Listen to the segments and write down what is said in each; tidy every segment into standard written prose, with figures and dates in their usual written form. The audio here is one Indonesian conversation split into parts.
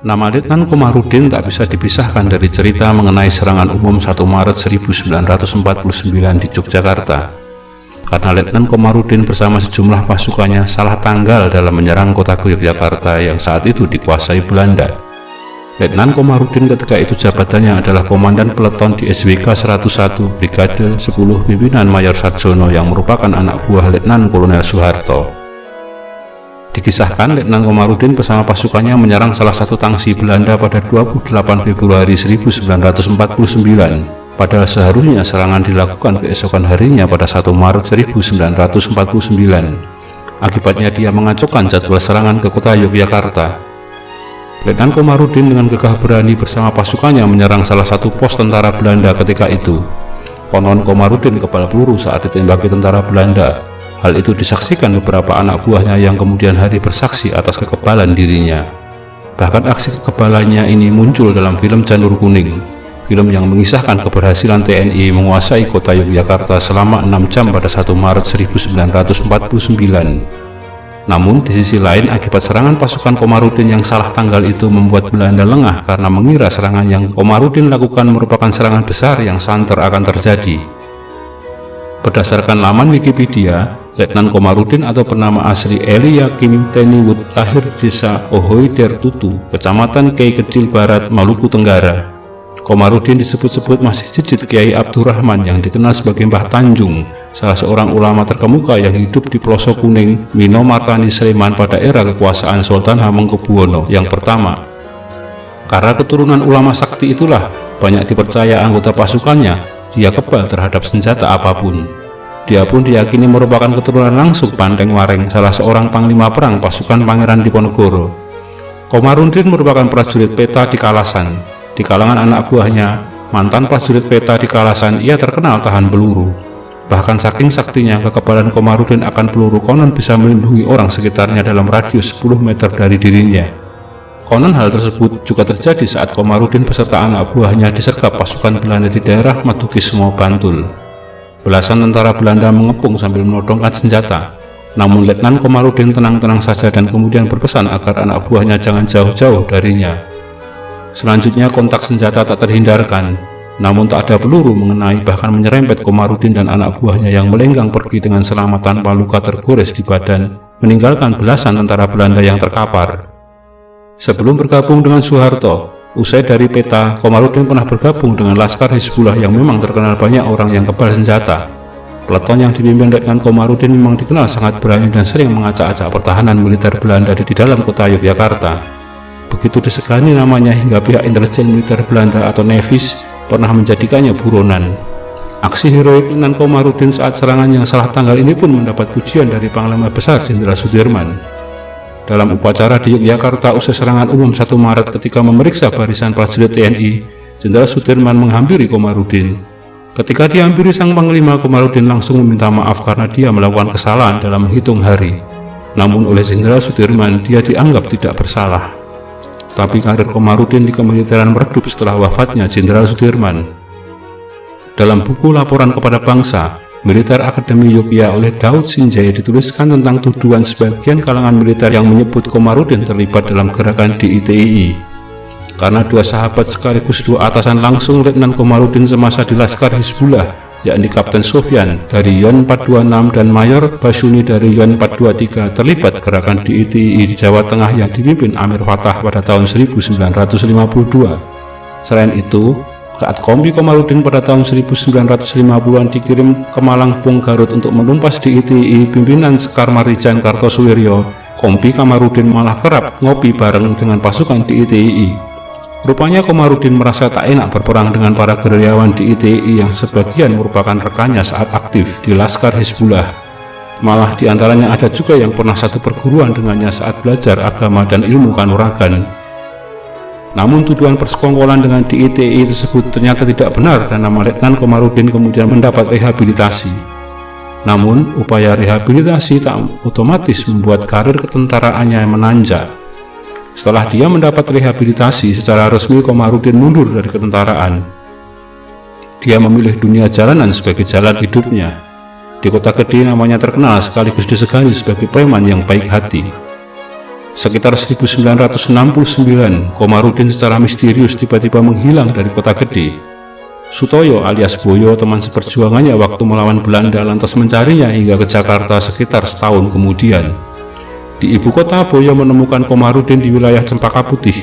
Nama Letnan Komarudin tak bisa dipisahkan dari cerita mengenai serangan umum 1 Maret 1949 di Yogyakarta. Karena Letnan Komarudin bersama sejumlah pasukannya salah tanggal dalam menyerang kota Yogyakarta yang saat itu dikuasai Belanda. Letnan Komarudin ketika itu jabatannya adalah Komandan Peleton di SWK 101 Brigade 10 pimpinan Mayor Sarjono yang merupakan anak buah Letnan Kolonel Soeharto. Dikisahkan Letnan Komarudin bersama pasukannya menyerang salah satu tangsi Belanda pada 28 Februari 1949, padahal seharusnya serangan dilakukan keesokan harinya pada 1 Maret 1949. Akibatnya dia mengacaukan jadwal serangan ke kota Yogyakarta. Letnan Komarudin dengan gagah berani bersama pasukannya menyerang salah satu pos tentara Belanda ketika itu. Konon Komarudin kebal peluru saat ditembaki tentara Belanda. Hal itu disaksikan beberapa anak buahnya yang kemudian hari bersaksi atas kekebalan dirinya. Bahkan aksi kekebalannya ini muncul dalam film Janur Kuning, film yang mengisahkan keberhasilan TNI menguasai kota Yogyakarta selama 6 jam pada 1 Maret 1949. Namun di sisi lain, akibat serangan pasukan Komarudin yang salah tanggal itu membuat Belanda lengah karena mengira serangan yang Komarudin lakukan merupakan serangan besar yang santer akan terjadi. Berdasarkan laman Wikipedia, Letnan Komarudin atau bernama asli Eli Yakim Teniwut lahir di desa Ohoi Dertutu, Kecamatan Kei Kecil Barat, Maluku Tenggara. Komarudin disebut-sebut masih cicit Kiai Abdurrahman yang dikenal sebagai Mbah Tanjung, salah seorang ulama terkemuka yang hidup di Pelosok Kuning, Mino Martani Sleman pada era kekuasaan Sultan Hamengkubuwono yang pertama. Karena keturunan ulama sakti itulah, banyak dipercaya anggota pasukannya, dia kebal terhadap senjata apapun. Dia pun diyakini merupakan keturunan langsung Panteng Wareng, salah seorang panglima perang pasukan Pangeran Diponegoro. Komarudin merupakan prajurit peta di Kalasan. Di kalangan anak buahnya, mantan prajurit peta di Kalasan, ia terkenal tahan peluru. Bahkan saking saktinya, kekebalan Komarudin akan peluru konon bisa melindungi orang sekitarnya dalam radius 10 meter dari dirinya. Konon hal tersebut juga terjadi saat Komarudin beserta anak buahnya disergap pasukan Belanda di daerah Matukismo, Bantul. Belasan tentara Belanda mengepung sambil menodongkan senjata. Namun Letnan Komarudin tenang-tenang saja dan kemudian berpesan agar anak buahnya jangan jauh-jauh darinya. Selanjutnya kontak senjata tak terhindarkan, namun tak ada peluru mengenai bahkan menyerempet Komarudin dan anak buahnya yang melenggang pergi dengan selamat tanpa luka tergores di badan, meninggalkan belasan tentara Belanda yang terkapar. Sebelum bergabung dengan Soeharto, usai dari peta, Komarudin pernah bergabung dengan Laskar Hizbullah yang memang terkenal banyak orang yang kebal senjata. Peleton yang dipimpin Letnan Komarudin memang dikenal sangat berani dan sering mengacak-acak pertahanan militer Belanda di dalam kota Yogyakarta. Begitu disegani namanya hingga pihak intelijen militer Belanda atau Nevis pernah menjadikannya buronan. Aksi heroik Letnan Komarudin saat serangan yang salah tanggal ini pun mendapat pujian dari Panglima Besar Jenderal Sudirman. Dalam upacara di Yogyakarta usai serangan umum 1 Maret ketika memeriksa barisan prajurit TNI, Jenderal Sudirman menghampiri Komarudin. Ketika dihampiri sang panglima, Komarudin langsung meminta maaf karena dia melakukan kesalahan dalam menghitung hari. Namun oleh Jenderal Sudirman, dia dianggap tidak bersalah. Tapi karir Komarudin di kemiliteran meredup setelah wafatnya Jenderal Sudirman. Dalam buku Laporan Kepada Bangsa, Militer Akademi Yogyakarta oleh Daud Sinjaya dituliskan tentang tuduhan sebagian kalangan militer yang menyebut Komarudin terlibat dalam gerakan di ITII. Karena dua sahabat sekaligus dua atasan langsung Letnan Komarudin semasa di Laskar Hizbullah, yakni Kapten Sofyan dari Yon 426 dan Mayor Basyuni dari Yon 423 terlibat gerakan di ITII di Jawa Tengah yang dipimpin Amir Fattah pada tahun 1952. Selain itu, saat kompi Komarudin pada tahun 1950-an dikirim ke Malangbong, Garut untuk menumpas di ITII pimpinan Sekar Marijan Kartosuwiryo, kompi Komarudin malah kerap ngopi bareng dengan pasukan di ITII. Rupanya Komarudin merasa tak enak berperang dengan para gerilyawan di ITII yang sebagian merupakan rekannya saat aktif di Laskar Hizbullah. Malah diantaranya ada juga yang pernah satu perguruan dengannya saat belajar agama dan ilmu kanuragan. Namun tuduhan persekongkolan dengan di ITII tersebut ternyata tidak benar dan nama Letnan Komarudin kemudian mendapat rehabilitasi. Namun upaya rehabilitasi tak otomatis membuat karir ketentaraannya menanjak. Setelah dia mendapat rehabilitasi secara resmi, Komarudin mundur dari ketentaraan. Dia memilih dunia jalanan sebagai jalan hidupnya. Di kota gede namanya terkenal sekaligus disegani sebagai preman yang baik hati. Sekitar 1969, Komarudin secara misterius tiba-tiba menghilang dari Kota Gede. Sutoyo alias Boyo, teman seperjuangannya waktu melawan Belanda, lantas mencarinya hingga ke Jakarta sekitar setahun kemudian. Di ibu kota, Boyo menemukan Komarudin di wilayah Cempaka Putih.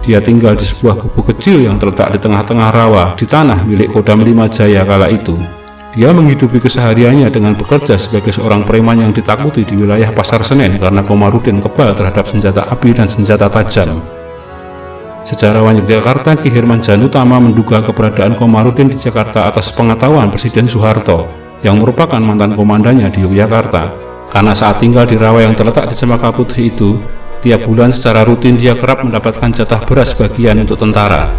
Dia tinggal di sebuah gubuk kecil yang terletak di tengah-tengah rawa di tanah milik Kodam 5 Jaya kala itu. Dia menghidupi kesehariannya dengan bekerja sebagai seorang preman yang ditakuti di wilayah Pasar Senen karena Komarudin kebal terhadap senjata api dan senjata tajam. Sejarawan Yogyakarta Ki Herman Janutama menduga keberadaan Komarudin di Jakarta atas pengetahuan Presiden Soeharto yang merupakan mantan komandannya di Yogyakarta. Karena saat tinggal di rawa yang terletak di Cempaka Putih itu, tiap bulan secara rutin dia kerap mendapatkan jatah beras bagian untuk tentara.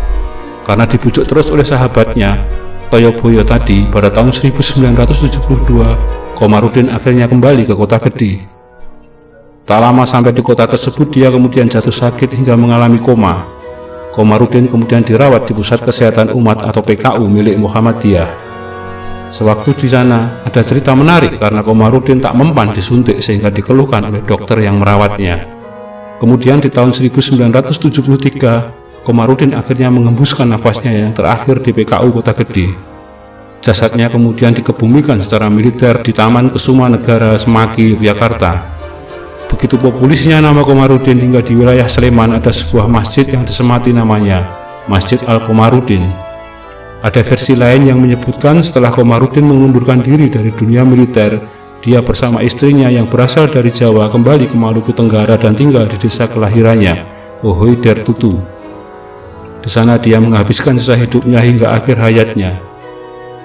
Karena dibujuk terus oleh sahabatnya, Toyo Boyo tadi, pada tahun 1972, Komarudin akhirnya kembali ke Kota Gede. Tak lama sampai di kota tersebut, dia kemudian jatuh sakit hingga mengalami koma. Komarudin kemudian dirawat di Pusat Kesehatan Umat atau PKU milik Muhammadiyah. Sewaktu di sana, ada cerita menarik karena Komarudin tak mempan disuntik sehingga dikeluhkan oleh dokter yang merawatnya. Kemudian di tahun 1973, Komarudin akhirnya mengembuskan nafasnya yang terakhir di PKU Kota Gede. Jasadnya kemudian dikebumikan secara militer di Taman Kesuma Negara Semaki, Yogyakarta. Begitu populisnya nama Komarudin hingga di wilayah Sleman ada sebuah masjid yang disemati namanya, Masjid Al-Komarudin. Ada versi lain yang menyebutkan setelah Komarudin mengundurkan diri dari dunia militer, dia bersama istrinya yang berasal dari Jawa kembali ke Maluku Tenggara dan tinggal di desa kelahirannya, Ohoy Dertutu. Di sana dia menghabiskan sisa hidupnya hingga akhir hayatnya.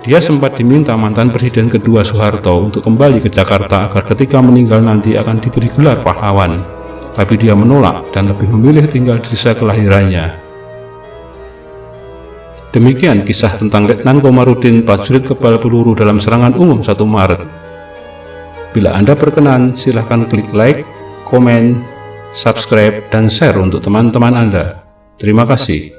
Dia sempat diminta mantan Presiden kedua Soeharto untuk kembali ke Jakarta agar ketika meninggal nanti akan diberi gelar pahlawan. Tapi dia menolak dan lebih memilih tinggal di desa kelahirannya. Demikian kisah tentang Letnan Komarudin, prajurit kebal peluru dalam serangan umum 1 Maret. Bila Anda berkenan, silahkan klik like, komen, subscribe, dan share untuk teman-teman Anda. Terima kasih.